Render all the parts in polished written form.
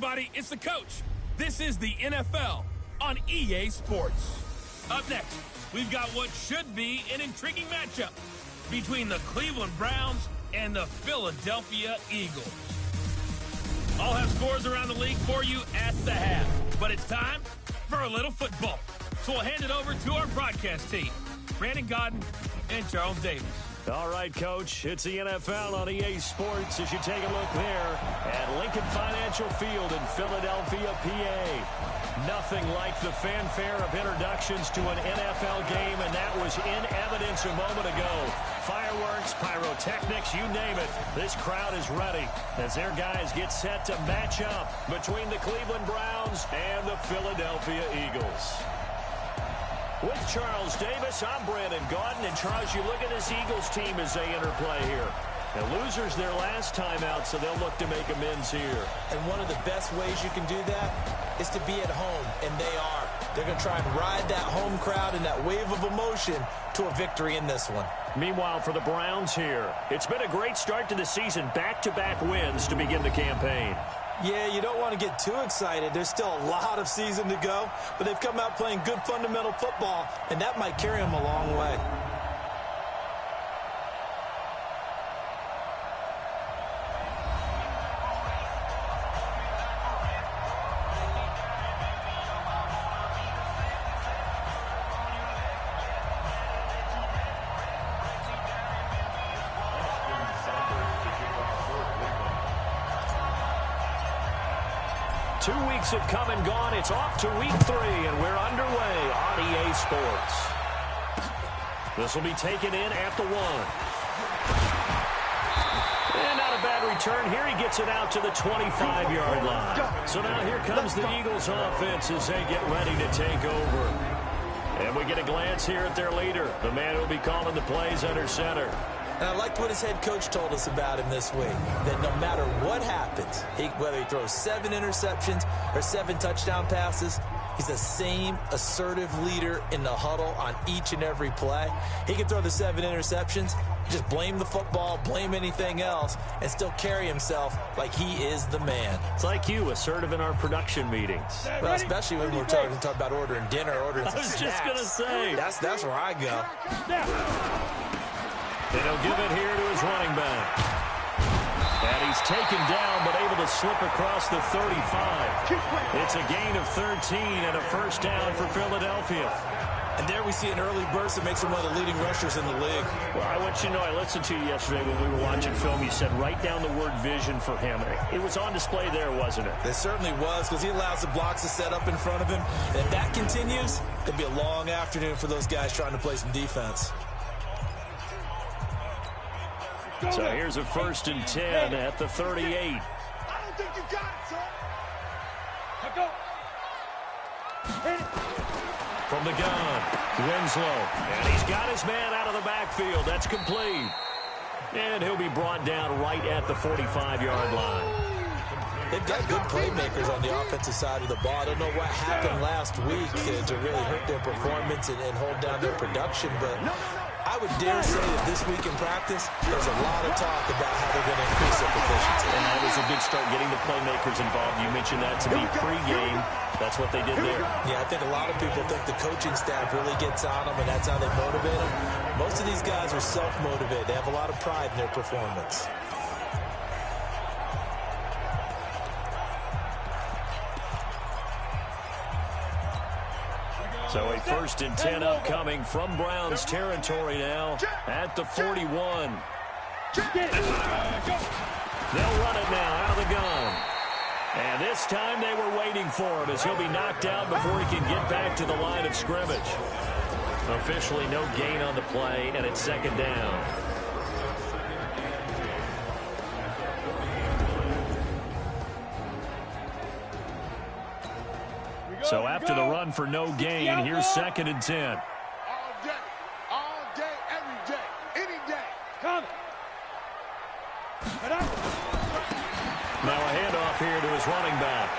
everybody, it's the coach. This is the NFL on EA Sports. Up next, we've got what should be an intriguing matchup between the Cleveland Browns and the Philadelphia Eagles. I'll have scores around the league for you at the half, but it's time for a little football. So we'll hand it over to our broadcast team, Brandon Godden and Charles Davis. All right, Coach, it's the NFL on EA Sports as you take a look there at Lincoln Financial Field in Philadelphia, PA. Nothing like the fanfare of introductions to an NFL game, and that was in evidence a moment ago. Fireworks, pyrotechnics, you name it. This crowd is ready as their guys get set to match up between the Cleveland Browns and the Philadelphia Eagles. With Charles Davis, I'm Brandon Godden. And Charles, you look at this Eagles team as they enter play here. The losers their last time out, so they'll look to make amends here. And one of the best ways you can do that is to be at home, and they are. They're going to try and ride that home crowd and that wave of emotion to a victory in this one. Meanwhile, for the Browns here, it's been a great start to the season. Back-to-back wins to begin the campaign. Yeah, you don't want to get too excited. There's still a lot of season to go, but they've come out playing good fundamental football, and that might carry them a long way. Have come and gone. It's off to week 3, and we're underway on EA Sports. This will be taken in at the 1. And not a bad return here. He gets it out to the 25-yard line. So now here comes the Eagles offense as they get ready to take over. And we get a glance here at their leader, the man who will be calling the plays under center. And I liked what his head coach told us about him this week, that no matter what happens, whether he throws 7 interceptions or 7 touchdown passes, he's the same assertive leader in the huddle on each and every play. He can throw the 7 interceptions, just blame the football, blame anything else, and still carry himself like he is the man. It's like you, assertive in our production meetings. Well, especially when we're talking about ordering dinner, ordering some snacks. I was just going to say. That's where I go. And he'll give it here to his running back. And he's taken down, but able to slip across the 35. It's a gain of 13 and a first down for Philadelphia. And there we see an early burst that makes him one of the leading rushers in the league. Well, I want you to know, I listened to you yesterday when we were watching film. You said write down the word vision for him. It was on display there, wasn't it? It certainly was, because he allows the blocks to set up in front of him. And if that continues, it'll be a long afternoon for those guys trying to play some defense. So here's a 1st and 10 at the 38. I don't think you got it, son. Now go. From the gun, Winslow. And he's got his man out of the backfield. That's complete. And he'll be brought down right at the 45-yard line. They've got good playmakers on the offensive side of the ball. I don't know what happened last week to really hurt their performance and hold down their production, but I would dare say that this week in practice, there's a lot of talk about how they're going to increase their proficiency. And that was a good start, getting the playmakers involved. You mentioned that to me pregame. That's what they did there. Yeah, I think a lot of people think the coaching staff really gets on them, and that's how they motivate them. Most of these guys are self-motivated. They have a lot of pride in their performance. So a 1st and 10 upcoming from Browns territory now at the 41. They'll run it now out of the gun. And this time they were waiting for him as he'll be knocked out before he can get back to the line of scrimmage. Officially no gain on the play, and it's 2nd down. So after the run for no gain, here's 2nd and 10. All day, every day, any day. Come. Now a handoff here to his running back.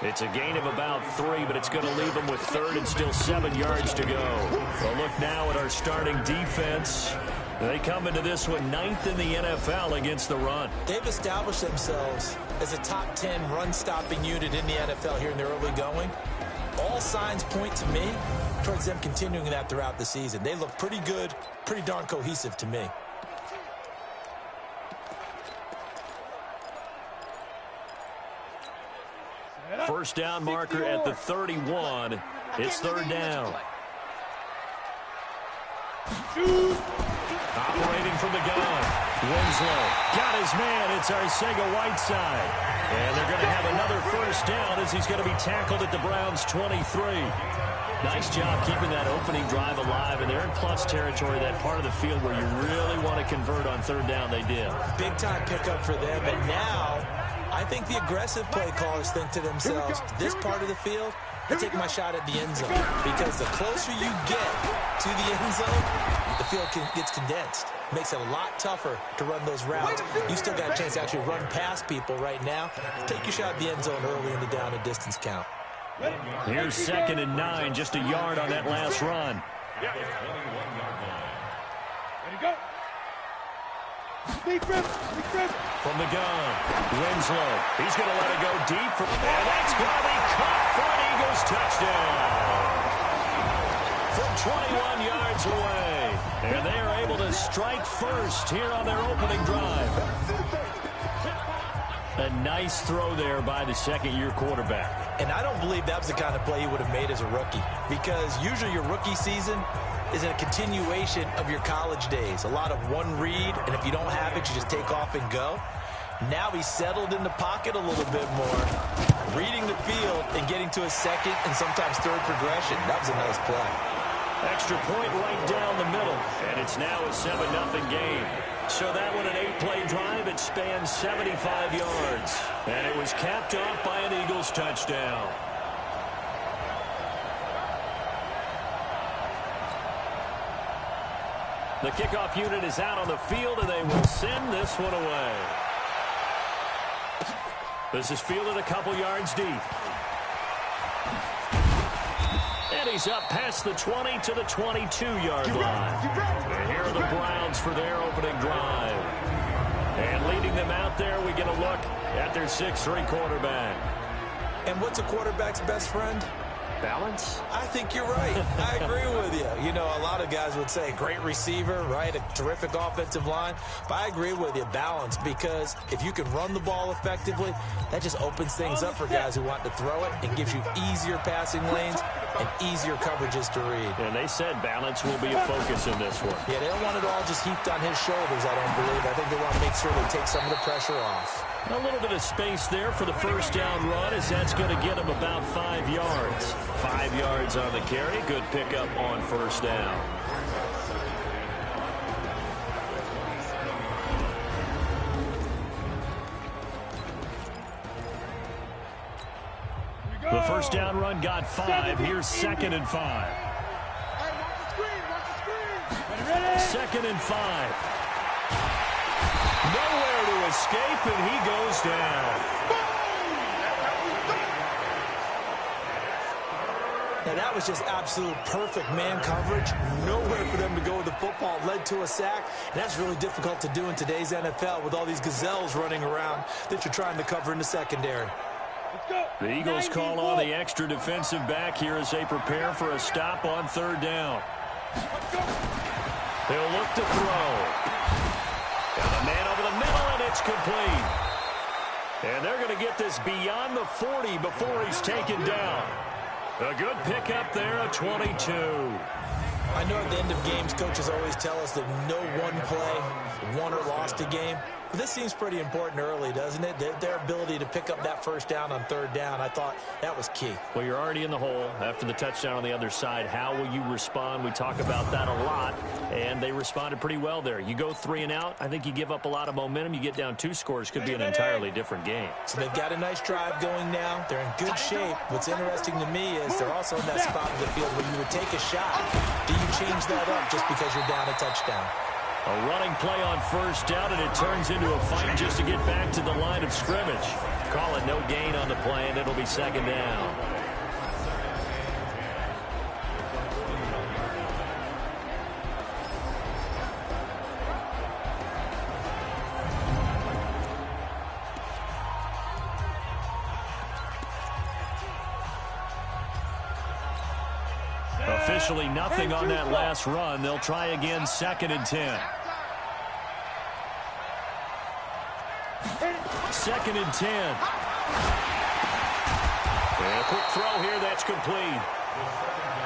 It's a gain of about 3, but it's going to leave him with 3rd and still 7 yards to go. We'll look now at our starting defense. They come into this one 9th in the NFL against the run. They've established themselves as a top 10 run-stopping unit in the NFL here in the early going. All signs point to me towards them continuing that throughout the season. They look pretty good, pretty darn cohesive to me. First down marker at the 31. It's third down. Operating from the gun. Winslow got his man. It's Arcega-Whiteside. And they're going to have another first down as he's going to be tackled at the Browns' 23. Nice job keeping that opening drive alive. And they're in plus territory, that part of the field where you really want to convert on third down. They did. Big-time pickup for them. And now I think the aggressive play callers think to themselves, this part of the field, I take my shot at the end zone. Because the closer you get to the end zone, the field gets condensed. Makes it a lot tougher to run those routes. You still got a chance to actually run past people right now. Take your shot at the end zone early in the down and distance count. Here's 2nd and 9, just a yard on that last run. Ready to go. Big grip. From the gun, Winslow. He's going to let it go deep. And that's going to be caught for an Eagles touchdown. From 21 yards away. And they are able to strike first here on their opening drive. A nice throw there by the second-year quarterback. And I don't believe that was the kind of play he would have made as a rookie. Because usually your rookie season is a continuation of your college days. A lot of one read, and if you don't have it, you just take off and go. Now he's settled in the pocket a little bit more, reading the field and getting to a second and sometimes third progression. That was a nice play. Extra point right down the middle, and it's now a 7-0 game. So that one, an 8-play drive, it spans 75 yards. And it was capped off by an Eagles touchdown. The kickoff unit is out on the field, and they will send this one away. This is fielded a couple yards deep. And he's up past the 20 to the 22-yard line. And here are the Browns for their opening drive. And leading them out there, we get a look at their 6'3" quarterback. And what's a quarterback's best friend? Balance? I think you're right. I agree with you. You know, a lot of guys would say great receiver, right? A terrific offensive line. But I agree with you, balance, because if you can run the ball effectively, that just opens things up for guys who want to throw it and gives you easier passing lanes and easier coverages to read. And they said balance will be a focus in this one. Yeah, they don't want it all just heaped on his shoulders, I don't believe. I think they want to make sure they take some of the pressure off. A little bit of space there for the first down run, as that's going to get him about 5 yards. 5 yards on the carry. Good pickup on first down. The first down run got 5. Here's 2nd and 5. Hey, watch the screen. 2nd and 5. Nowhere to escape, and he goes down. Now, that was just absolute perfect man coverage. Nowhere for them to go with the football. Led to a sack. And that's really difficult to do in today's NFL with all these gazelles running around that you're trying to cover in the secondary. The Eagles call on the extra defensive back here as they prepare for a stop on third down. They'll look to throw. Got a man over the middle, and it's complete. And they're going to get this beyond the 40 before he's taken down. A good pickup there, a 22. I know at the end of games, coaches always tell us that no one play won or lost a game. But this seems pretty important early, doesn't it? Their ability to pick up that first down on third down, I thought that was key. Well, you're already in the hole after the touchdown on the other side. How will you respond? We talk about that a lot, and they responded pretty well there. You go 3 and out, I think you give up a lot of momentum. You get down 2 scores, could be an entirely different game. So they've got a nice drive going now. They're in good shape. What's interesting to me is they're also in that spot of the field where you would take a shot. Do you change that up just because you're down a touchdown? A running play on first down, and it turns into a fight just to get back to the line of scrimmage. Call it no gain on the play, and it'll be 2nd down. Officially nothing on that last run. They'll try again, 2nd and 10. 2nd and 10. And a quick throw here, that's complete.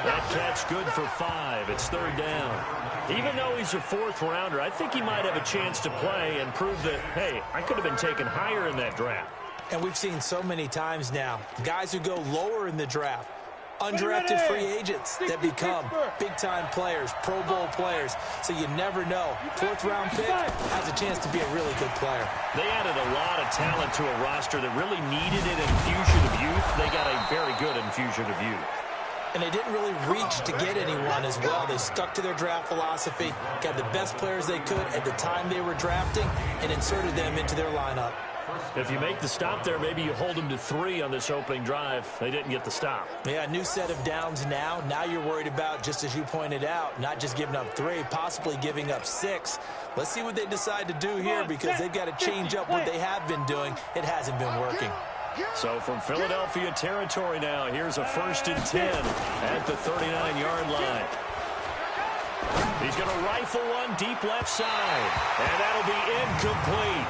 That catch good for 5. It's 3rd down. Even though he's a 4th rounder, I think he might have a chance to play and prove that, hey, I could have been taken higher in that draft. And we've seen so many times now, guys who go lower in the draft, undrafted free agents that become big-time players, Pro Bowl players. So you never know. 4th-round pick has a chance to be a really good player. They added a lot of talent to a roster that really needed an infusion of youth. They got a very good infusion of youth. And they didn't really reach to get anyone as well. They stuck to their draft philosophy, got the best players they could at the time they were drafting, and inserted them into their lineup. If you make the stop there, maybe you hold them to 3 on this opening drive. They didn't get the stop. Yeah, new set of downs now. Now you're worried about, just as you pointed out, not just giving up 3, possibly giving up 6. Let's see what they decide to do here, because they've got to change up what they have been doing. It hasn't been working. So from Philadelphia territory now, here's a 1st and 10 at the 39-yard line. He's going to rifle one deep left side, and that'll be incomplete.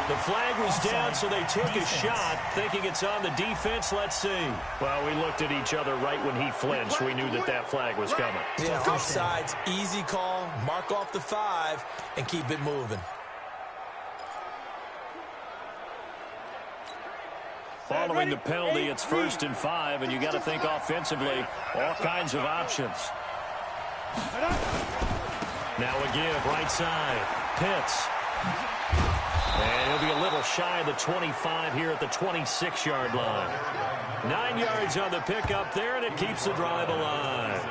The flag was down, so they took a shot, thinking it's on the defense. Let's see. Well, we looked at each other right when he flinched. We knew that that flag was coming. Yeah, offsides, easy call, mark off the 5, and keep it moving. Following the penalty, it's 1st and 5, and you got to think offensively, all kinds of options. Now a give, right side, Pitts. And he'll be a little shy of the 25 here at the 26-yard line. 9 yards on the pickup there, and it keeps the drive alive.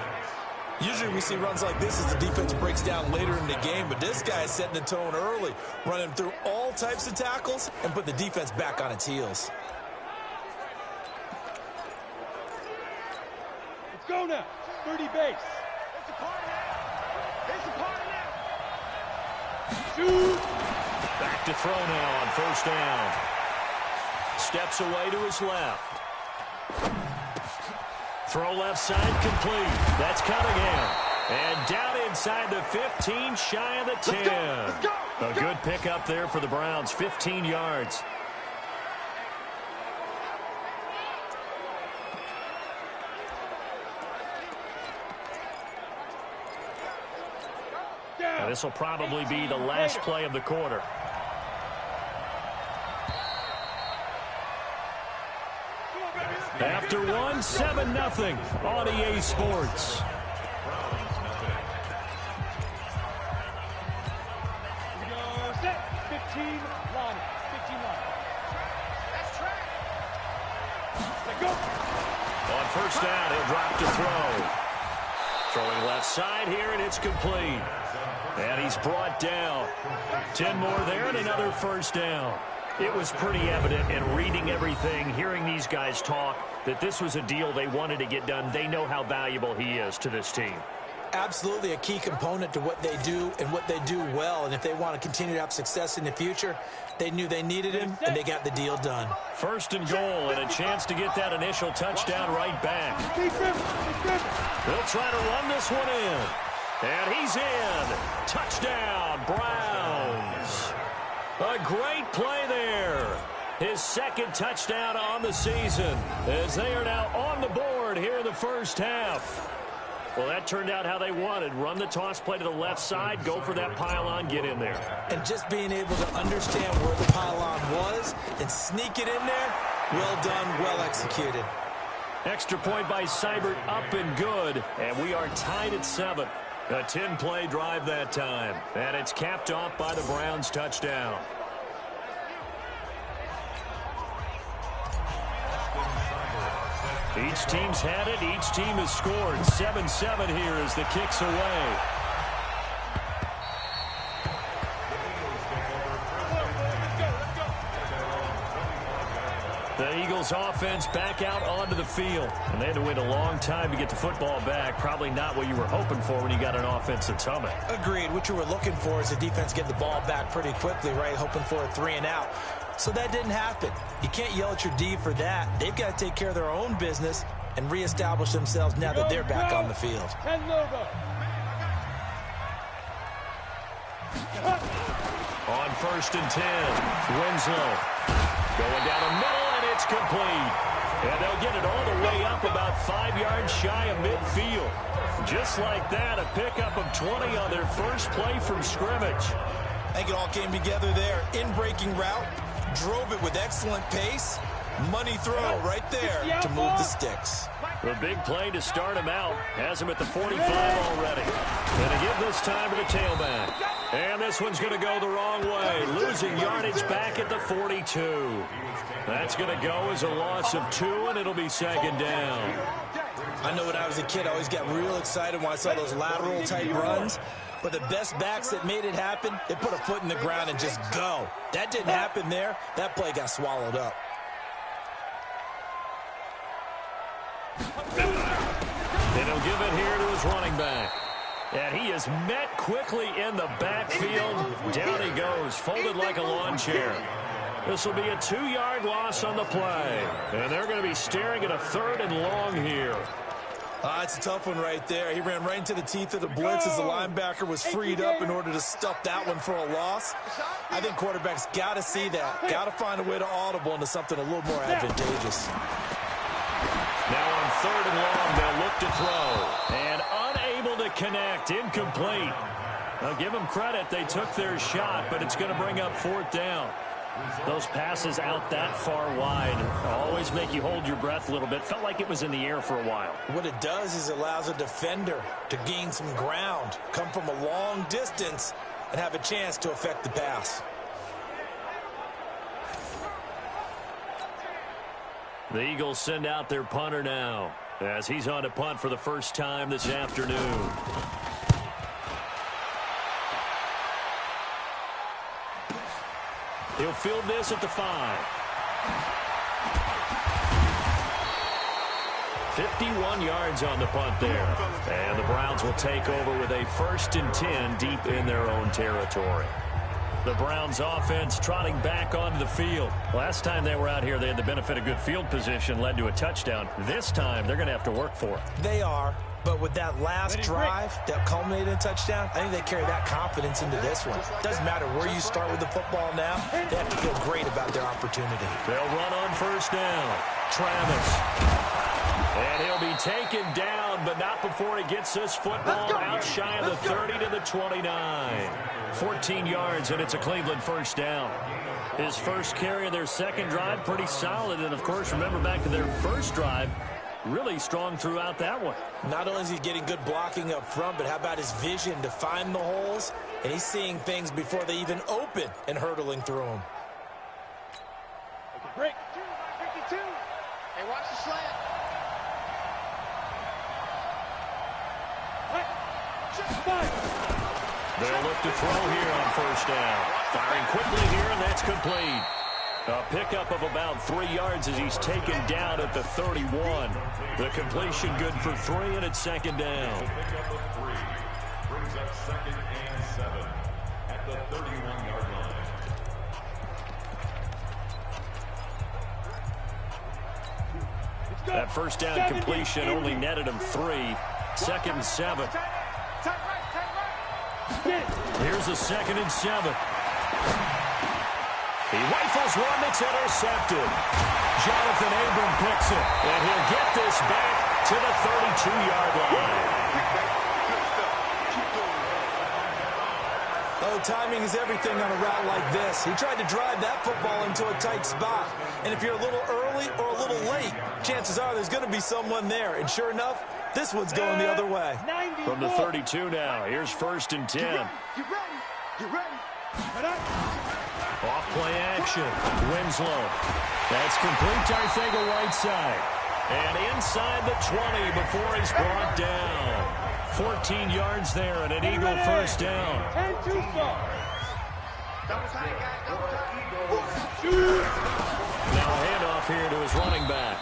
Usually we see runs like this as the defense breaks down later in the game, but this guy is setting the tone early, running through all types of tackles and put the defense back on its heels. Let's go now. 30 base. Shoot! Back to throw now on 1st down. Steps away to his left. Throw left side complete. That's Cunningham. And down inside the 15, shy of the 10. Let's go. A good pickup there for the Browns, 15 yards. Now, this will probably be the last play of the quarter. After one, 7-0 on EA Sports. Set. 15 line. 15 line. That's track. Let go. On 1st down, he'll drop to throw. Throwing left side here, and it's complete. And he's brought down. 10 more there, and another 1st down. It was pretty evident in reading everything, hearing these guys talk, that this was a deal they wanted to get done. They know how valuable he is to this team. Absolutely a key component to what they do and what they do well. And if they want to continue to have success in the future, they knew they needed him, and they got the deal done. 1st and goal, and a chance to get that initial touchdown right back. They'll try to run this one in. And he's in. Touchdown, Browns. A great play there. His 2nd touchdown on the season as they are now on the board here in the 1st half. Well, that turned out how they wanted. Run the toss play to the left side, go for that pylon, get in there. And just being able to understand where the pylon was and sneak it in there, well done, well executed. Extra point by Seibert, up and good, and we are tied at 7. A 10-play drive that time, and it's capped off by the Browns' touchdown. Each team's had it. Each team has scored. 7-7 here as the kick's away. The Eagles offense back out onto the field. And they had to wait a long time to get the football back. Probably not what you were hoping for when you got an offense that's humming. Agreed. What you were looking for is the defense get the ball back pretty quickly, right? Hoping for a 3 and out. So that didn't happen. You can't yell at your D for that. They've got to take care of their own business and reestablish themselves now that they're back on the field. 10 logo. On 1st and 10, Winslow going down the middle, and it's complete. And they'll get it all the way up about 5 yards shy of midfield. Just like that, a pickup of 20 on their first play from scrimmage. I think it all came together there. In-breaking route, drove it with excellent pace. Money throw right there to move the sticks. A big play to start him out. Has him at the 45 already. Going to give this time to the tailback. And this one's going to go the wrong way. Losing yardage back at the 42. That's going to go as a loss of 2, and it'll be second down. I know when I was a kid, I always got real excited when I saw those lateral-type runs. But the best backs that made it happen, they put a foot in the ground and just go. That didn't happen there. That play got swallowed up. And he'll give it here to his running back. And he is met quickly in the backfield. Down he goes, folded like a lawn chair. This will be a 2-yard loss on the play. And they're going to be staring at a 3rd and long here. It's a tough one right there. He ran right into the teeth of the blitz as the linebacker was freed up in order to stuff that one for a loss. I think quarterbacks got to see that. Got to find a way to audible into something a little more advantageous. Now on 3rd and long, they'll look to throw. And unable to connect, incomplete. I'll give them credit. They took their shot, but it's going to bring up 4th down. Those passes out that far wide always make you hold your breath a little bit. Felt like it was in the air for a while. What it does is it allows a defender to gain some ground, come from a long distance, and have a chance to affect the pass. The Eagles send out their punter now as he's on to punt for the first time this afternoon. He'll field this at the 5. 51 yards on the punt there. And the Browns will take over with a 1st and 10 deep in their own territory. The Browns offense trotting back onto the field. Last time they were out here, they had the benefit of good field position, led to a touchdown. This time, they're going to have to work for it. They are. But with that last drive that culminated in a touchdown, I think they carry that confidence into this one. Doesn't matter where you start with the football now. They have to feel great about their opportunity. They'll run on 1st down. Travis. And he'll be taken down, but not before he gets this football out shy of the 30 to the 29. 14 yards, and it's a Cleveland 1st down. His first carry of their second drive, pretty solid. And, of course, remember back to their first drive, really strong throughout that one. Not only is he getting good blocking up front, but how about his vision to find the holes? And he's seeing things before they even open and hurtling through them. Break. 52. Hey, watch the slant. They'll look to throw here on 1st down. Firing quickly here, and that's complete. A pickup of about 3 yards as he's taken down at the 31. The completion good for 3, and it's 2nd down. Pickup of 3 brings up 2nd and 7 at the 31-yard line. That 1st down completion only netted him 3. 2nd and 7. Here's a 2nd and 7. He rifles one that's intercepted. Jonathan Abram picks it, and he'll get this back to the 32-yard line. Oh, timing is everything on a route like this. He tried to drive that football into a tight spot. And if you're a little early or a little late, chances are there's going to be someone there. And sure enough, this one's going the other way. From the 32 now, here's 1st and 10. You ready? You ready? Off play action. Winslow. That's complete to Arcega-Whiteside. And inside the 20 before he's brought down. 14 yards there and an Eagle 1st down. 10 too far. Now a handoff here to his running back.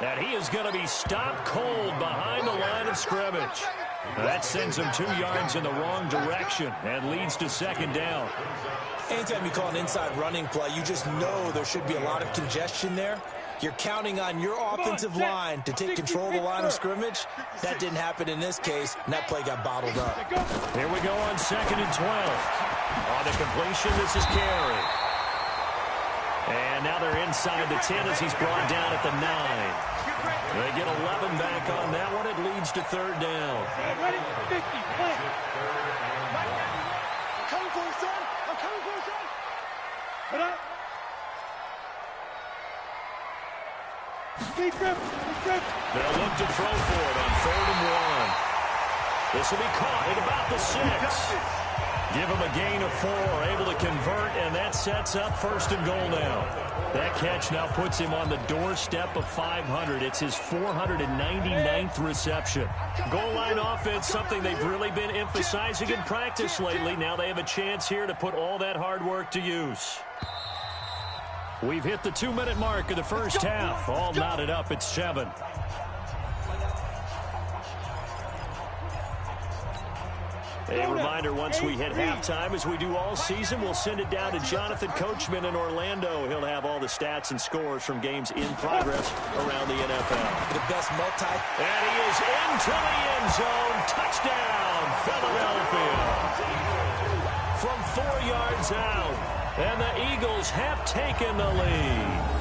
And he is going to be stopped cold behind the line of scrimmage. That sends him 2 yards in the wrong direction and leads to 2nd down. Anytime you call an inside running play, you just know there should be a lot of congestion there. You're counting on your offensive line to take control of the line of scrimmage. That didn't happen in this case, and that play got bottled up. Here we go on 2nd and 12. On the completion, this is Carey. And now they're inside the 10 as he's brought down at the 9. They get 11 back on that one. It leads to 3rd down. Ready? 50, plant. I'm coming for you, son. I'm coming for you, son. Put up. Big grip. They'll look to throw for it on 3rd and 1. This will be caught at about the 6. Give him a gain of 4, able to convert, and that sets up 1st and goal now. That catch now puts him on the doorstep of 500. It's his 499th reception. Goal line offense, something they've really been emphasizing in practice lately. Now they have a chance here to put all that hard work to use. We've hit the 2-minute mark of the first half. All knotted up at 7. A reminder, once we hit halftime, as we do all season, we'll send it down to Jonathan Coachman in Orlando. He'll have all the stats and scores from games in progress around the NFL. The best multi. And he is into the end zone. Touchdown, Philadelphia. From 4 yards out. And the Eagles have taken the lead.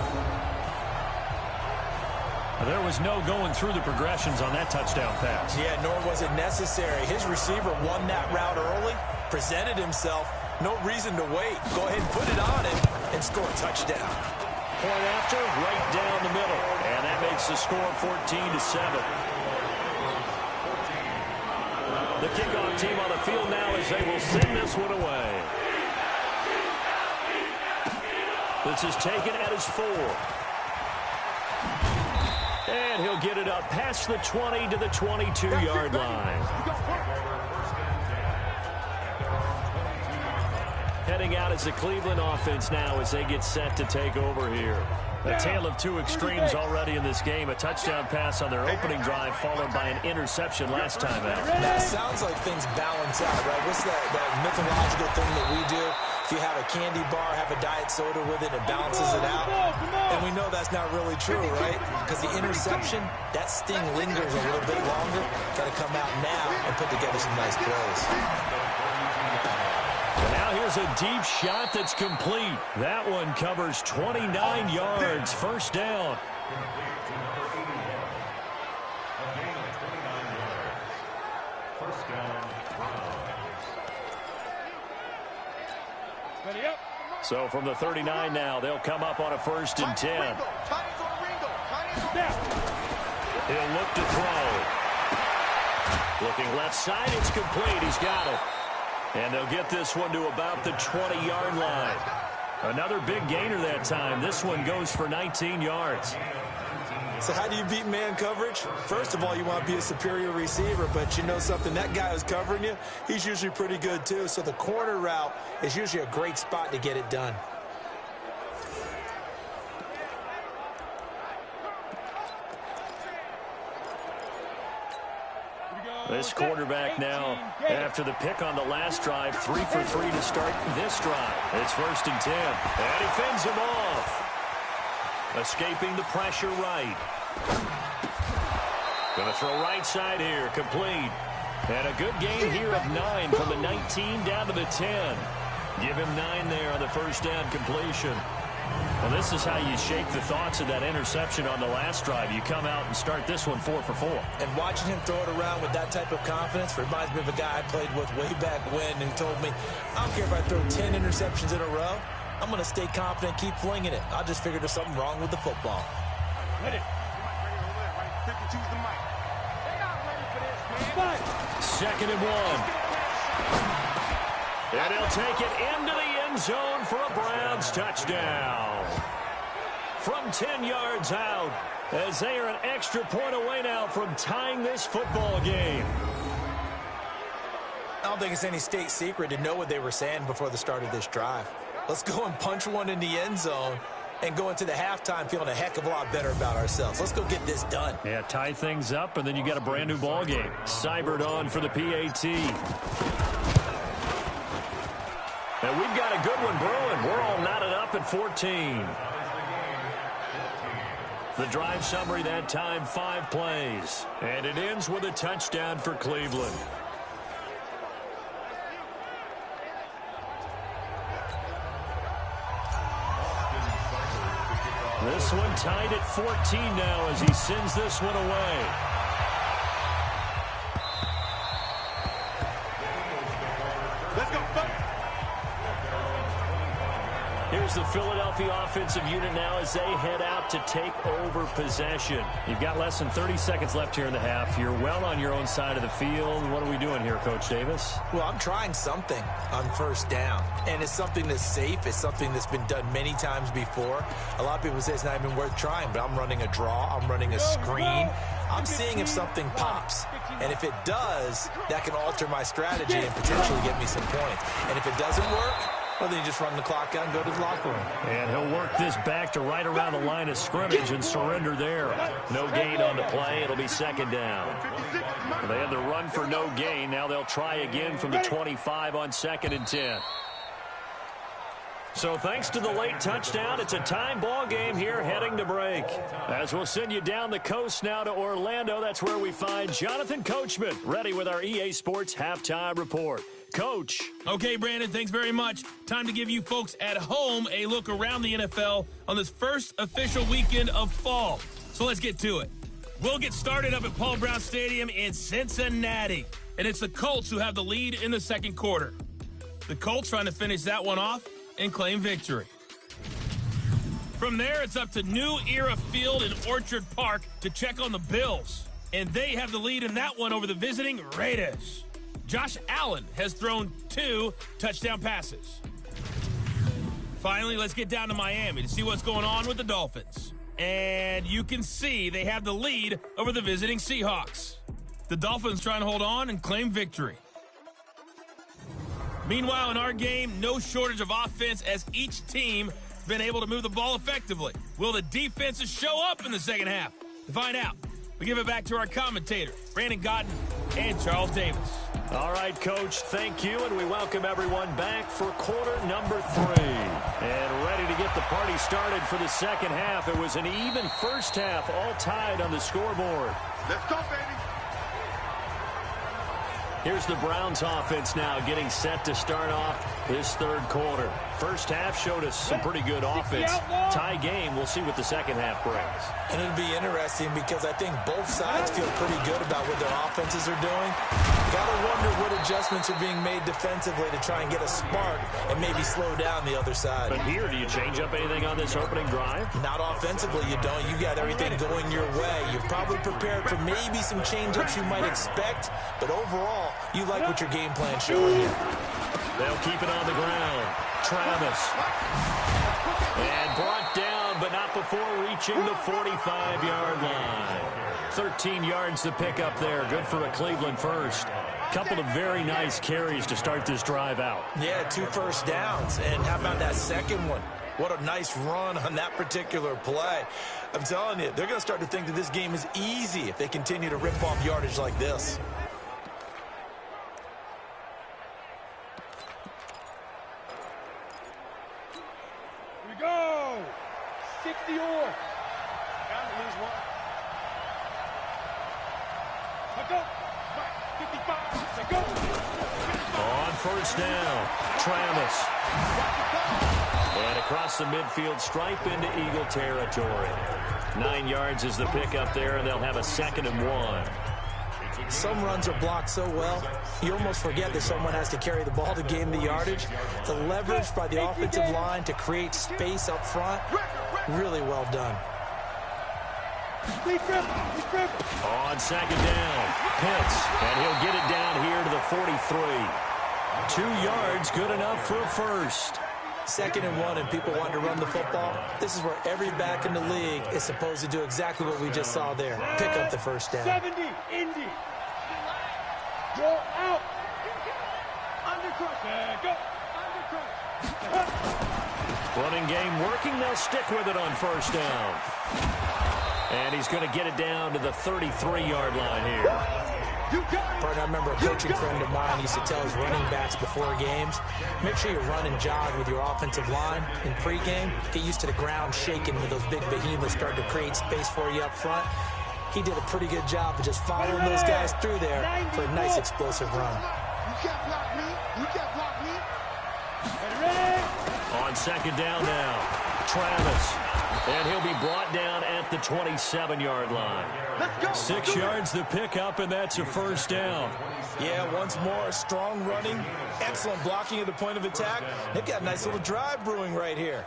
There was no going through the progressions on that touchdown pass. Yeah, nor was it necessary. His receiver won that route early, presented himself. No reason to wait. Go ahead and put it on him and score a touchdown. Point after, right down the middle. And that makes the score 14-7. The kickoff team on the field now as they will send this one away. This is taken at his 4. And he'll get it up past the 20 to the 22-yard line. Heading out as the Cleveland offense now as they get set to take over here. A tale of 2 extremes already in this game. A touchdown pass on their opening drive followed by an interception last time out. Now, it sounds like things balance out, right? What's that mythological thing that we do? If you have a candy bar, have a diet soda with it, it balances it out. And we know that's not really true, right? Because the interception, that sting lingers a little bit longer. Got to come out now and put together some nice plays. And now here's a deep shot that's complete. That one covers 29 yards. 1st down. So from the 39 now, they'll come up on a 1st and 10. He'll look to throw. Looking left side, it's complete. He's got it. And they'll get this one to about the 20-yard line. Another big gainer that time. This one goes for 19 yards. So how do you beat man coverage? First of all, you want to be a superior receiver, but you know something, that guy who's covering you, he's usually pretty good too. So the corner route is usually a great spot to get it done. This quarterback now, after the pick on the last drive, 3 for 3 to start this drive. It's 1st and 10. And he fends him off. Escaping the pressure right. Going to throw right side here. Complete. And a good gain here of 9 from the 19 down to the 10. Give him 9 there on the 1st down completion. Well, this is how you shake the thoughts of that interception on the last drive. You come out and start this one 4 for 4. And watching him throw it around with that type of confidence reminds me of a guy I played with way back when who told me, I don't care if I throw 10 interceptions in a row. I'm going to stay confident, keep flinging it. I just figured there's something wrong with the football. Hit it. 2nd and 1. And he'll take it into the end zone for a Browns touchdown. From 10 yards out, as they are an extra point away now from tying this football game. I don't think it's any state secret to know what they were saying before the start of this drive. Let's go and punch one in the end zone and go into the halftime feeling a heck of a lot better about ourselves. Let's go get this done. Yeah, tie things up, and then you got a brand new ball game. Cybered on for the PAT. And we've got a good one brewing. We're all knotted up at 14. The drive summary that time, 5 plays. And it ends with a touchdown for Cleveland. This one tied at 14 now as he sends this one away. Let's go. Here's the Philadelphia offensive unit now as they head out to take over possession. You've got less than 30 seconds left here in the half. You're well on your own side of the field. What are we doing here, Coach Davis? Well, I'm trying something on first down, and it's something that's safe. It's something that's been done many times before. A lot of people say it's not even worth trying, but I'm running a draw. I'm running a screen. I'm seeing if something pops, and if it does, that can alter my strategy and potentially get me some points. And if it doesn't work, well, then you just run the clock out and go to the locker room. And he'll work this back to right around the line of scrimmage and surrender there. No gain on the play. It'll be second down. They had the run for no gain. Now they'll try again from the 25 on 2nd and 10. So thanks to the late touchdown, it's a time ball game here heading to break. As we'll send you down the coast now to Orlando, that's where we find Jonathan Coachman ready with our EA Sports Halftime Report. Coach. Okay, Brandon, thanks very much. Time to give you folks at home a look around the NFL on this first official weekend of fall. So let's get to it. We'll get started up at Paul Brown Stadium in Cincinnati. And it's the Colts who have the lead in the second quarter. The Colts trying to finish that one off and claim victory. From there, it's up to New Era Field in Orchard Park to check on the Bills. And they have the lead in that one over the visiting Raiders. Josh Allen has thrown 2 touchdown passes. Finally, let's get down to Miami to see what's going on with the Dolphins. And you can see they have the lead over the visiting Seahawks. The Dolphins trying to hold on and claim victory. Meanwhile, in our game, no shortage of offense as each team has been able to move the ball effectively. Will the defenses show up in the second half? To find out, we give it back to our commentator, Brandon Godden and Charles Davis. All right, Coach, thank you, and we welcome everyone back for quarter number 3. And ready to get the party started for the second half. It was an even first half, all tied on the scoreboard. Let's go, baby. Here's the Browns offense now getting set to start off this third quarter. First half showed us some pretty good offense. Tie game, we'll see what the second half brings. And it'll be interesting because I think both sides feel pretty good about what their offenses are doing. Gotta wonder what adjustments are being made defensively to try and get a spark and maybe slow down the other side. But here, do you change up anything on this opening drive? Not offensively, you don't. You got everything going your way. You've probably prepared for maybe some change-ups you might expect, but overall, you like what your game plan's showing you. They'll keep it on the ground. Travis. And brought down, but not before reaching the 45-yard line. 13 yards to pick up there. Good for a Cleveland first. Couple of very nice carries to start this drive out. Yeah, 2 first downs. And how about that second one? What a nice run on that particular play. I'm telling you, they're going to start to think that this game is easy if they continue to rip off yardage like this. Here we go. 60 or. Got to lose one. Let's go. 55. Let's go. On first down, Travis. And across the midfield stripe into Eagle territory. 9 yards is the pickup there, and they'll have a 2nd and 1. Some runs are blocked so well, you almost forget that someone has to carry the ball to gain the yardage. The leverage by the offensive line to create space up front, really well done. On 2nd down, Pitts, and he'll get it down here to the 43. 2 yards, good enough for a first. 2nd and 1, and people want to run the football. This is where every back in the league is supposed to do exactly what we just saw there. Pick up the first down. 70, Indy. Roll out. Undercut. Go. Undercut. Running game working. They'll stick with it on first down. And he's going to get it down to the 33-yard line here. Partner, I remember a coaching friend of mine used to tell his running backs before games, make sure you run and jog with your offensive line in pregame. Get used to the ground shaking when those big behemoths start to create space for you up front. He did a pretty good job of just following those guys through there for a nice explosive run. You can't block me. You can't block me. On second down now, Travis. And he'll be brought down at the 27-yard line. 6 yards the pickup, and that's a first down. Yeah, once more, strong running, excellent blocking at the point of attack. They've got a nice little drive brewing right here.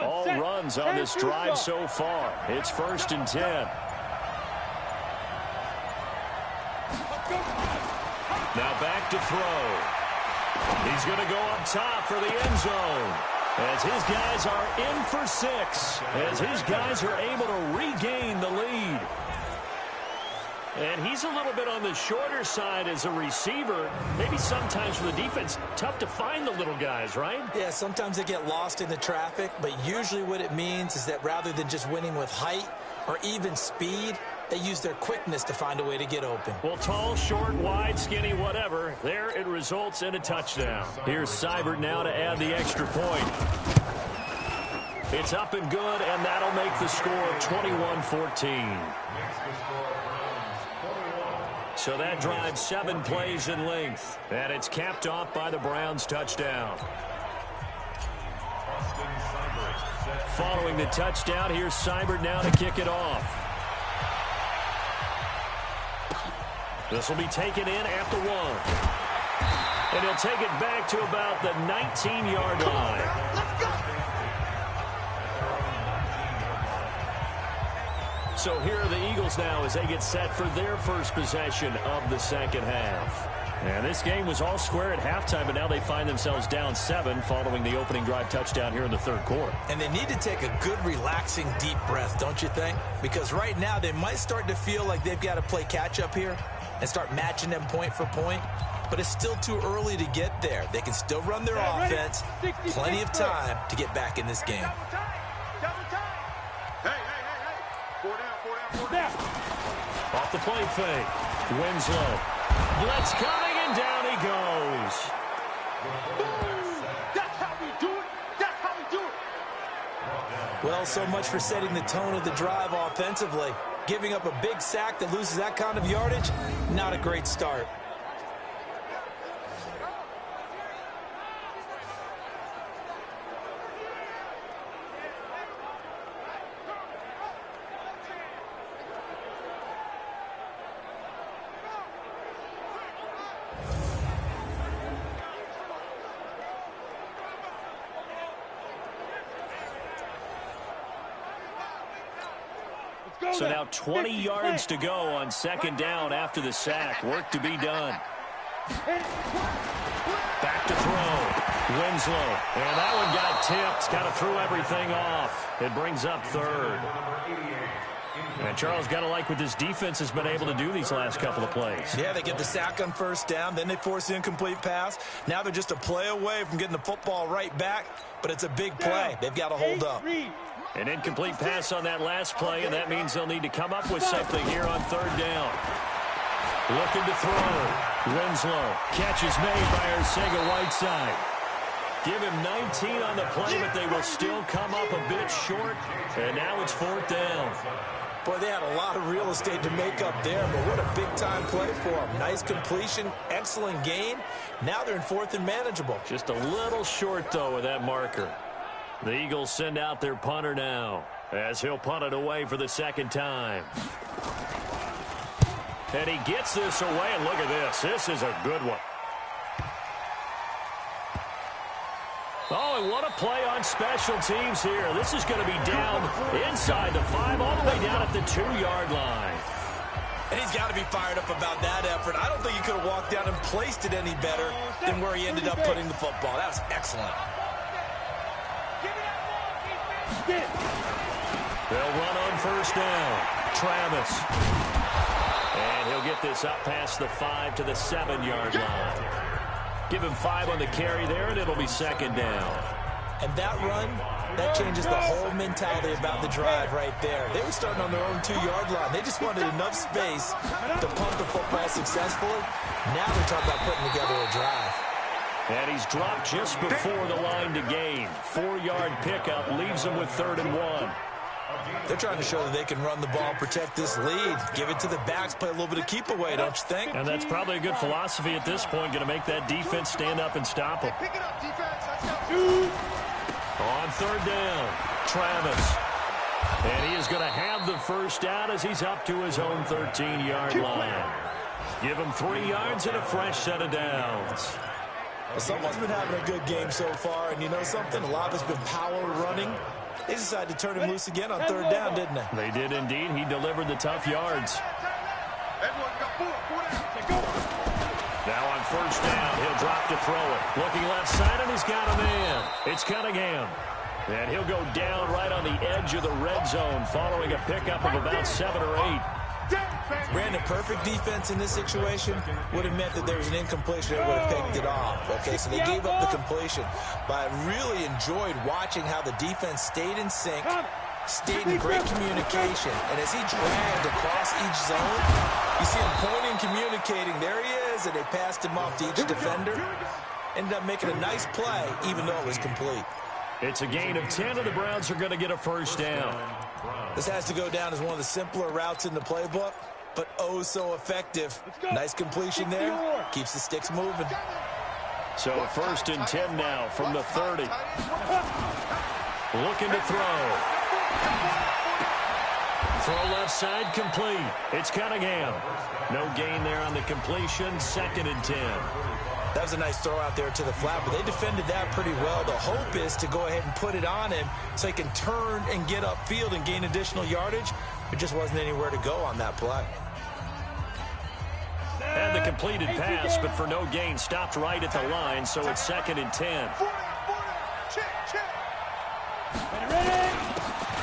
All runs on this drive so far. It's 1st and 10. Now back to throw. He's going to go up top for the end zone. As his guys are in for 6. As his guys are able to regain the lead. And he's a little bit on the shorter side as a receiver. Maybe sometimes for the defense, tough to find the little guys, right? Yeah, sometimes they get lost in the traffic, but usually what it means is that rather than just winning with height or even speed, they use their quickness to find a way to get open. Well, tall, short, wide, skinny, whatever. There it results in a touchdown. Here's Seibert now to add the extra point. It's up and good, and that'll make the score 21-14. So that drives 7 plays in length, and it's capped off by the Browns' touchdown. Following the touchdown, here's Seibert now to kick it off. This will be taken in at the 1. And he'll take it back to about the 19-yard line. So here are the Eagles now as they get set for their first possession of the second half. And this game was all square at halftime, but now they find themselves down 7 following the opening drive touchdown here in the third quarter. And they need to take a good, relaxing, deep breath, don't you think? Because right now they might start to feel like they've got to play catch-up here and start matching them point for point. But it's still too early to get there. They can still run their offense. Plenty of time to get back in this game. Off the play fake. Winslow. Blitz coming, and down he goes. That's how we do it. That's how we do it. Well, so much for setting the tone of the drive offensively. Giving up a big sack that loses that kind of yardage, not a great start. So now 20 yards to go on second down after the sack. Work to be done. Back to throw. Winslow. And that one got tipped. Kind of threw everything off. It brings up third. And Charles, got to like what this defense has been able to do these last couple of plays. Yeah, they get the sack on first down, then they force the incomplete pass. Now they're just a play away from getting the football right back, but it's a big play. They've got to hold up. An incomplete pass on that last play, and that means they'll need to come up with something here on third down. Looking to throw. Winslow. Catch is made by Arcega-Whiteside. Give him 19 on the play, but they will still come up a bit short, and now it's fourth down. Boy, they had a lot of real estate to make up there, but what a big-time play for them. Nice completion, excellent gain. Now they're in fourth and manageable. Just a little short, though, with that marker. The Eagles send out their punter now as he'll punt it away for the second time. And he gets this away, and look at this. This is a good one. Oh, and what a play on special teams here. This is going to be down inside the 5, all the way down at the 2-yard line. And he's got to be fired up about that effort. I don't think he could have walked down and placed it any better than where he ended up putting the football. That was excellent. They'll run on first down. Travis. And he'll get this up past the 5 to the 7-yard line. Give him 5 on the carry there, and it'll be second down. And that run, that changes the whole mentality about the drive right there. They were starting on their own 2-yard line. They just wanted enough space to pump the football successfully. Now they're talking about putting together a drive. And he's dropped just before the line to gain. 4-yard pickup leaves him with 3rd and 1. They're trying to show that they can run the ball, protect this lead, give it to the backs, play a little bit of keep away, don't you think? And that's probably a good philosophy at this point, going to make that defense stand up and stop them. Pick it up, defense. Let's go. On 3rd down, Travis. And he is going to have the first down as he's up to his own 13-yard line. Give him 3 yards and a fresh set of downs. Well, someone's been having a good game so far, and you know something? A lot of it's been power running. They decided to turn him loose again on 3rd down, didn't they? They did indeed. He delivered the tough yards. Now on 1st down, he'll drop to throw it. Looking left side, and he's got a man. It's Cunningham. And he'll go down right on the edge of the red zone following a pickup of about 7 or 8. Brandon, perfect defense in this situation would have meant that there was an incompletion. They would have picked it off. Okay, so they gave up the completion. But I really enjoyed watching how the defense stayed in sync, stayed in great communication. And as he dragged across each zone, you see him pointing, communicating. There he is, and they passed him off to each defender. Ended up making a nice play, even though it was complete. It's a gain of 10, and the Browns are going to get a first down. This has to go down as one of the simpler routes in the playbook, but oh so effective. Nice completion there. Keeps the sticks moving. So 1st and 10 now from the 30. Looking to throw. Throw left side complete. It's Cunningham. No gain there on the completion. 2nd and 10. That was a nice throw out there to the flat, but they defended that pretty well. The hope is to go ahead and put it on him so he can turn and get upfield and gain additional yardage. There just wasn't anywhere to go on that play. And the completed pass, but for no gain, stopped right at the line, so it's 2nd and 10.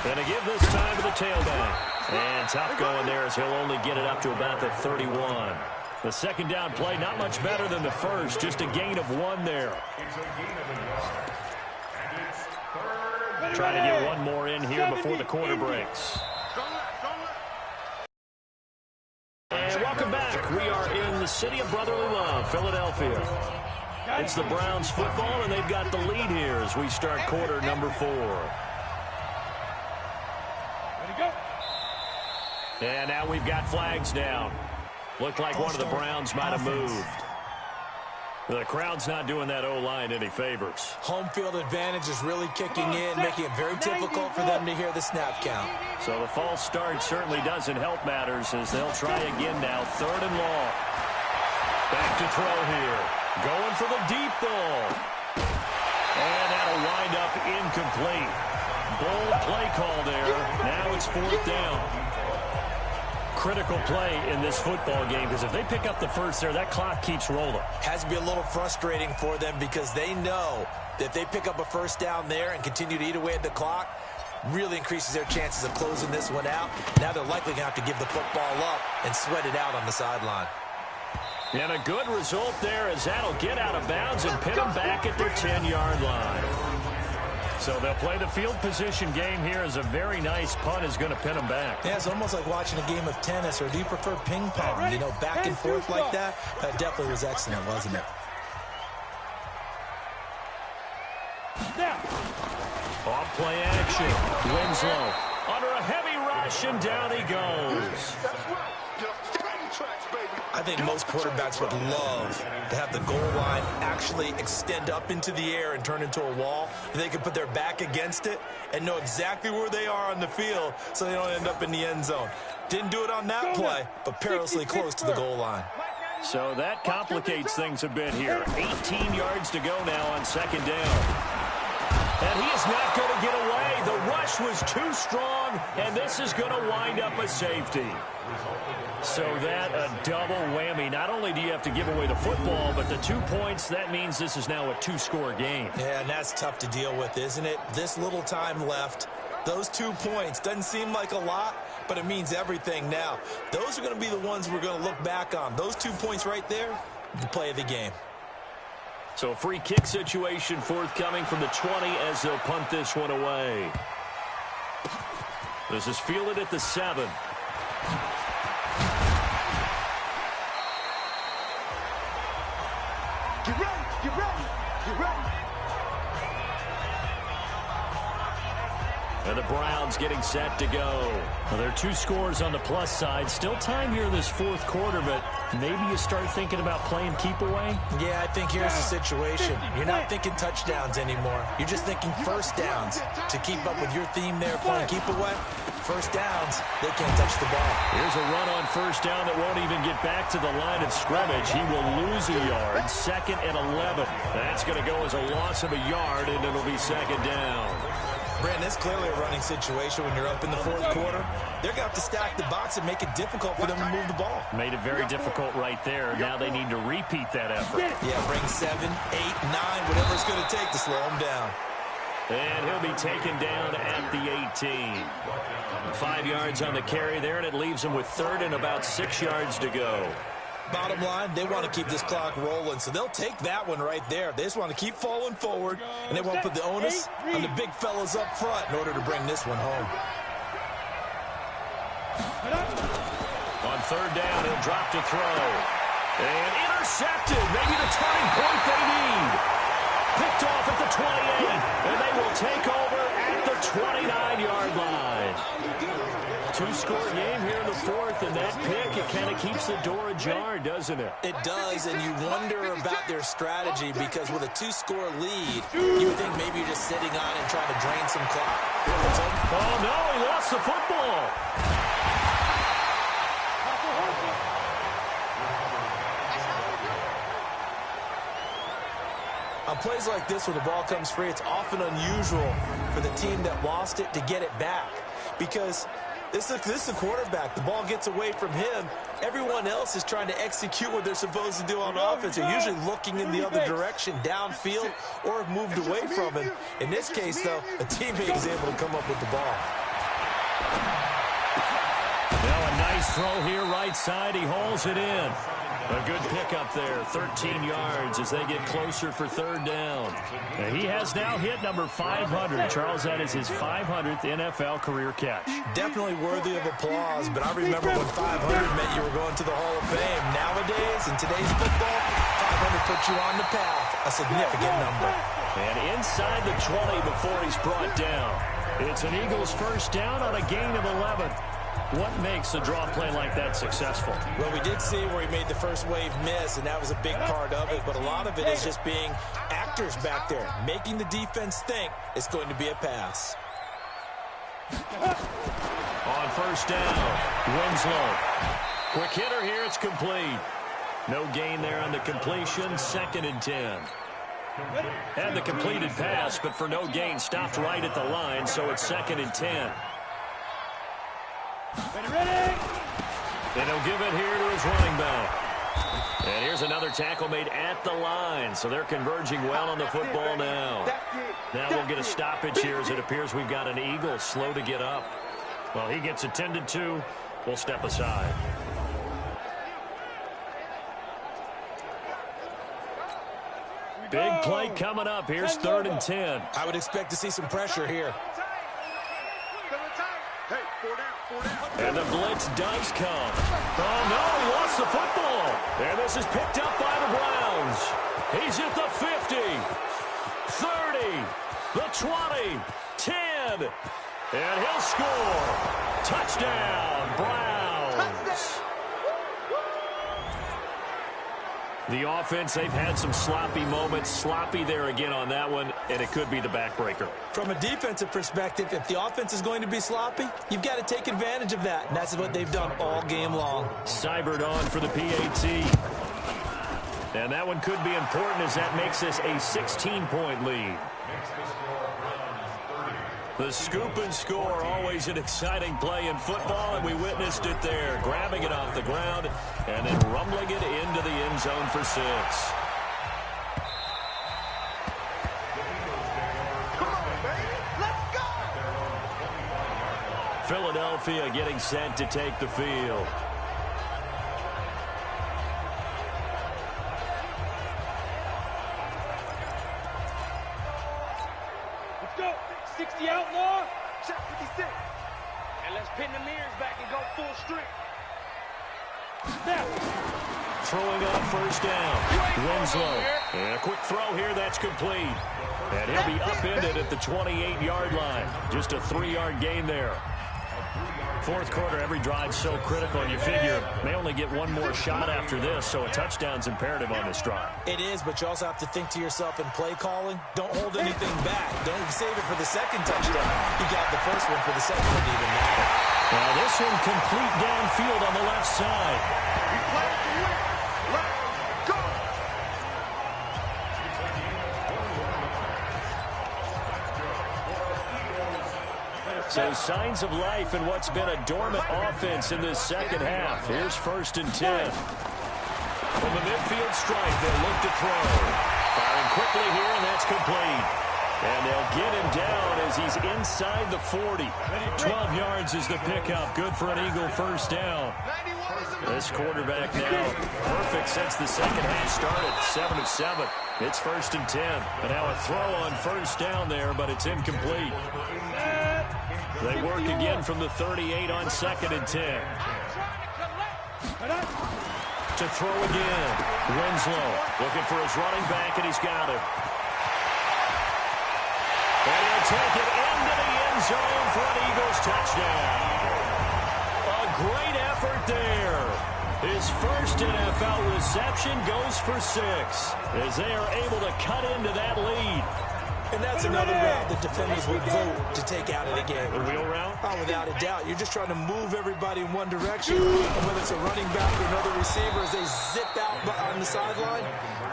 Gonna give this time to the tailback. And tough going there as he'll only get it up to about the 31. The 2nd down play, not much better than the first, just a gain of 1 there. Trying to get 1 more in here before the quarter breaks. And welcome back. We are in the city of brotherly love, Philadelphia. It's the Browns football, and they've got the lead here as we start quarter number 4. And now we've got flags down. Looked like one of the Browns might have moved. The crowd's not doing that O-line any favors. Home field advantage is really kicking in, making it very difficult for them to hear the snap count. So the false start certainly doesn't help matters as they'll try again now. 3rd and long. Back to throw here. Going for the deep ball. And that'll wind up incomplete. Bold play call there. Now it's 4th down. Critical play in this football game because if they pick up the first there, that clock keeps rolling. Has to be a little frustrating for them because they know that if they pick up a first down there and continue to eat away at the clock, really increases their chances of closing this one out. Now they're likely going to have to give the football up and sweat it out on the sideline. And a good result there as that'll get out of bounds and pin them back at their 10-yard line. So they'll play the field position game here as a very nice punt is going to pin them back. Yeah, it's almost like watching a game of tennis, or do you prefer ping pong? You know, back and forth like that? That definitely was excellent, wasn't it? Off play action. Winslow under a heavy rush, and down he goes. I think most quarterbacks would love to have the goal line actually extend up into the air and turn into a wall. They can put their back against it and know exactly where they are on the field so they don't end up in the end zone. Didn't do it on that play, but perilously close to the goal line. So that complicates things a bit here. 18 yards to go now on 2nd down. And he is not going to get away. The rush was too strong, and this is going to wind up a safety. So that a double whammy. Not only do you have to give away the football, but the 2 points, that means this is now a 2-score game. Yeah, and that's tough to deal with, isn't it? This little time left, those 2 points, doesn't seem like a lot, but it means everything now. Those are going to be the ones we're going to look back on. Those 2 points right there, the play of the game. So a free kick situation forthcoming from the 20 as they'll punt this one away. This is fielded at the 7. Get ready, get ready, get ready. And the Browns getting set to go. Well, there are 2 scores on the plus side. Still time here in this fourth quarter, but maybe you start thinking about playing keep away? Yeah, I think here's the situation. You're not thinking touchdowns anymore. You're just thinking first downs. To keep up with your theme there, playing keep away, first downs, they can't touch the ball. Here's a run on first down that won't even get back to the line of scrimmage. He will lose a yard. 2nd and 11. That's going to go as a loss of a yard, and it'll be 2nd down. Brandon, it's clearly a running situation when you're up in the fourth quarter. They're going to have to stack the box and make it difficult for them to move the ball. Made it very difficult right there. Now they need to repeat that effort. Yeah, bring 7, 8, 9, whatever it's going to take to slow him down. And he'll be taken down at the 18. 5 yards on the carry there, and it leaves him with 3rd and about 6 yards to go. Bottom line, they want to keep this clock rolling, so they'll take that one right there. They just want to keep falling forward, and they want to put the onus on the big fellas up front in order to bring this one home. On 3rd down, he'll drop to throw. And intercepted. Maybe the turning point they need. Picked off at the 28, and they will take over at the 29-yard line. 2-score game here in the 4th, and that pick, it kind of keeps the door ajar, doesn't it? It does, and you wonder about their strategy because with a 2-score lead, you would think maybe you're just sitting on it and trying to drain some clock. Oh, no, he lost the football. On plays like this, when the ball comes free, it's often unusual for the team that lost it to get it back because this is the quarterback. The ball gets away from him. Everyone else is trying to execute what they're supposed to do on offense. They're usually looking in the other direction, downfield, or have moved away from it. In this case, though, a teammate is able to come up with the ball. Now a nice throw here right side. He hauls it in. A good pickup there, 13 yards as they get closer for 3rd down. And he has now hit number 500. Charles, that is his 500th NFL career catch. Definitely worthy of applause, but I remember when 500 meant you were going to the Hall of Fame. Nowadays, in today's football, 500 puts you on the path, a significant number. And inside the 20 before he's brought down. It's an Eagles first down on a gain of 11. What makes a draw play like that successful? Well, we did see where he made the first wave miss, and that was a big part of it. But a lot of it is just being actors back there, making the defense think it's going to be a pass. On first down, Winslow. Quick hitter here, it's complete. No gain there on the completion, 2nd and 10. Had the completed pass, but for no gain, stopped right at the line, so it's 2nd and 10. Ready? And he'll give it here to his running back. And here's another tackle made at the line, so they're converging well on the football now. Now we'll get a stoppage here as it appears we've got an Eagle slow to get up. Well, he gets attended to. We'll step aside. Big play coming up. Here's 3rd and 10. I would expect to see some pressure here. Hey, 4 down, 4 down. And the blitz does come. Oh, no, he lost the football. And this is picked up by the Browns. He's at the 50, 30, the 20, 10, and he'll score. Touchdown, Browns. The offense, they've had some sloppy moments. Sloppy there again on that one, and it could be the backbreaker. From a defensive perspective, if the offense is going to be sloppy, you've got to take advantage of that, and that's what they've done all game long. Cybered on for the PAT. And that one could be important as that makes this a 16-point lead. The scoop and score, always an exciting play in football, and we witnessed it there, grabbing it off the ground and then rumbling it into the end zone for 6. Philadelphia getting set to take the field. Let's go. 60 outlaw. Shot 56. And let's pin the mirrors back and go full strength. Snap. Throwing on first down. Winslow. And a quick throw here. That's complete. And he'll be upended at the 28-yard line. Just a 3-yard gain there. Fourth quarter, every drive so critical, and you figure may only get one more shot after this, so a touchdown's imperative on this drive. It is, but you also have to think to yourself in play calling, don't hold anything back. Don't save it for the second touchdown. You got the first one for the second one to even matter. Now this one complete downfield on the left side. We play to win. Let's go. So signs of life in what's been a dormant offense in this second half. Here's 1st and 10. From the midfield stripe, they'll look to throw. Firing quickly here, and that's complete. And they'll get him down as he's inside the 40. 12 yards is the pickup. Good for an Eagle first down. This quarterback now perfect since the second half started. 7 of 7. It's 1st and 10. And now a throw on first down there, but it's incomplete. They work again from the 38 on 2nd and 10. To throw again. Winslow looking for his running back, and he's got him. And he'll take it into the end zone for an Eagles touchdown. A great effort there. His first NFL reception goes for 6 as they are able to cut into that lead. And that's another route that defenders will vote to take out of the game. The wheel route? Oh, without a doubt. You're just trying to move everybody in one direction. And whether it's a running back or another receiver, as they zip out on the sideline,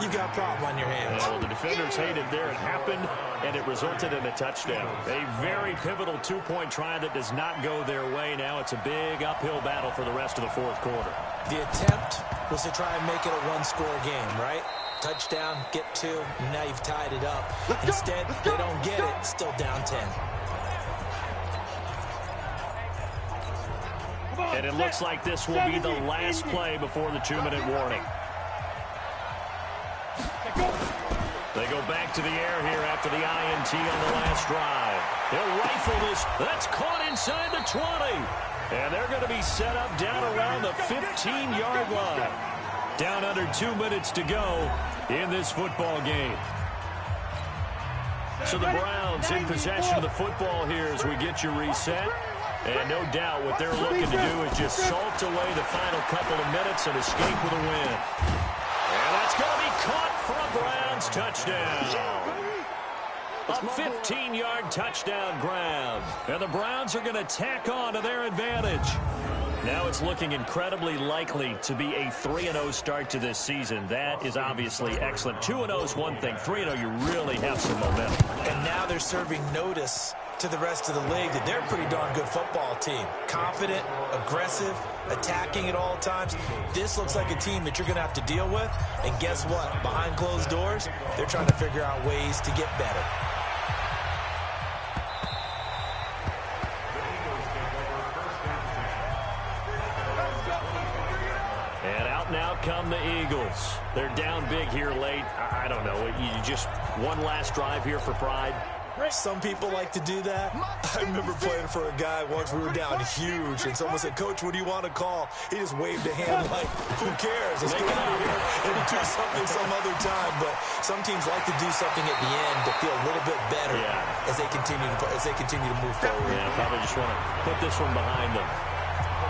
you've got a problem on your hands. Well, the defenders hated there. It happened, and it resulted in a touchdown. A very pivotal 2-point try that does not go their way. Now it's a big uphill battle for the rest of the fourth quarter. The attempt was to try and make it a one-score game, right? Touchdown, get 2, and now you've tied it up. Instead, they don't get it. Still down 10. And it looks like this will be the last play before the 2-minute warning. They go back to the air here after the INT on the last drive. They'll rifle this. That's caught inside the 20. And they're going to be set up down around the 15-yard line. Down under 2 minutes to go in this football game. So the Browns in possession of the football here as we get you reset. And no doubt what they're looking to do is just salt away the final couple of minutes and escape with a win. And that's going to be caught for a Browns touchdown. A 15-yard touchdown grab. And the Browns are going to tack on to their advantage. Now it's looking incredibly likely to be a 3-0 start to this season. That is obviously excellent. 2-0 is one thing. 3-0, you really have some momentum. And now they're serving notice to the rest of the league that they're a pretty darn good football team. Confident, aggressive, attacking at all times. This looks like a team that you're going to have to deal with. And guess what? Behind closed doors, they're trying to figure out ways to get better. And out now come the Eagles. They're down big here late. I don't know. You just one last drive here for pride. Some people like to do that. I remember playing for a guy once. We were down huge, and someone said, "Coach, what do you want to call?" He just waved a hand like, "Who cares? Let's get out of here and do something some other time." But some teams like to do something at the end to feel a little bit better as they continue to move forward. Yeah, probably just want to put this one behind them.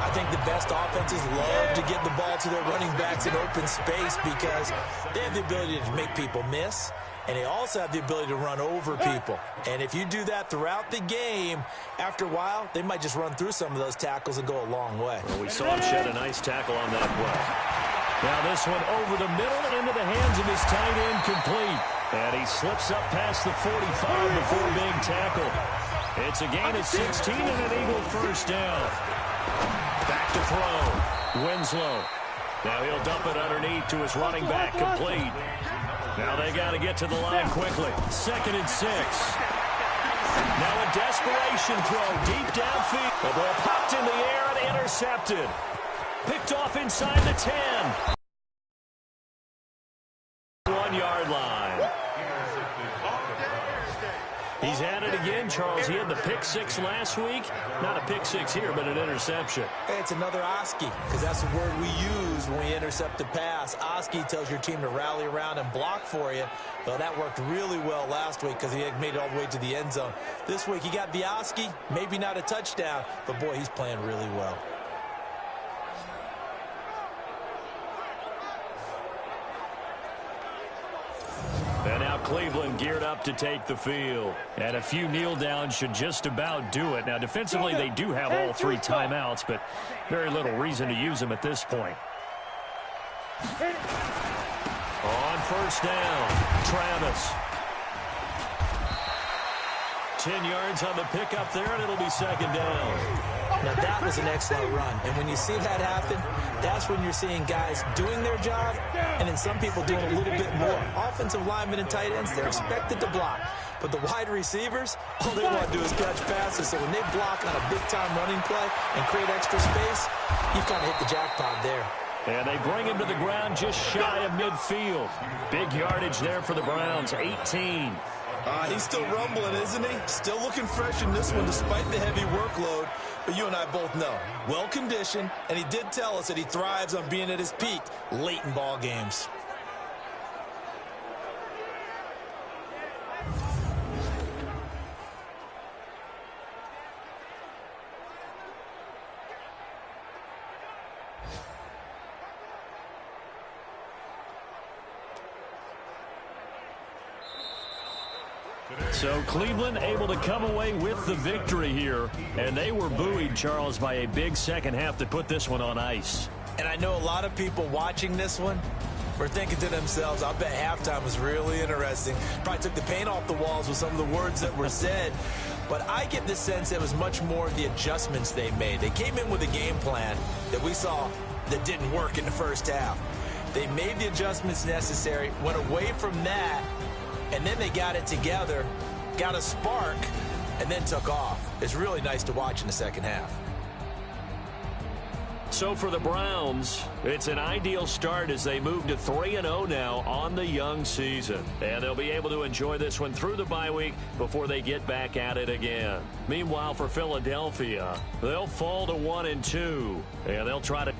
I think the best offenses love to get the ball to their running backs in open space because they have the ability to make people miss. And they also have the ability to run over people. And if you do that throughout the game, after a while, they might just run through some of those tackles and go a long way. Well, we saw him shed a nice tackle on that play. Now this one over the middle into the hands of his tight end complete. And he slips up past the 45 before being tackled. It's a gain of 16 and an Eagle first down. Back to throw. Winslow. Now he'll dump it underneath to his running back complete. Now they got to get to the line quickly. 2nd and 6. Now a desperation throw deep downfield. The ball popped in the air and intercepted. Picked off inside the 10. 1-yard line. He's at it again, Charles. He had the pick six last week. Not a pick six here, but an interception. Hey, it's another Oski, because that's the word we use when we intercept a pass. Oski tells your team to rally around and block for you. Well, that worked really well last week because he had made it all the way to the end zone. This week, he got the Oski, maybe not a touchdown, but, boy, he's playing really well. And now Cleveland geared up to take the field. And a few kneel downs should just about do it. Now, defensively, they do have all 3 timeouts, but very little reason to use them at this point. On first down, Travis. 10 yards on the pickup there, and it'll be second down. Now, that was an excellent run. And when you see that happen, that's when you're seeing guys doing their job and then some people doing a little bit more. Offensive linemen and tight ends, they're expected to block. But the wide receivers, all they want to do is catch passes. So when they block on a big-time running play and create extra space, you've kind of hit the jackpot there. And they bring him to the ground just shy of midfield. Big yardage there for the Browns, 18. He's still rumbling, isn't he? Still looking fresh in this one despite the heavy workload. But you and I both know, well-conditioned, and he did tell us that he thrives on being at his peak late in ball games. So Cleveland able to come away with the victory here. And they were buoyed, Charles, by a big second half that put this one on ice. And I know a lot of people watching this one were thinking to themselves, I bet halftime was really interesting. Probably took the paint off the walls with some of the words that were said. But I get the sense it was much more the adjustments they made. They came in with a game plan that we saw that didn't work in the first half. They made the adjustments necessary, went away from that, and then they got it together, got a spark, and then took off. It's really nice to watch in the second half. So for the Browns, it's an ideal start as they move to 3-0 now on the young season. And they'll be able to enjoy this one through the bye week before they get back at it again. Meanwhile, for Philadelphia, they'll fall to 1-2, and they'll try to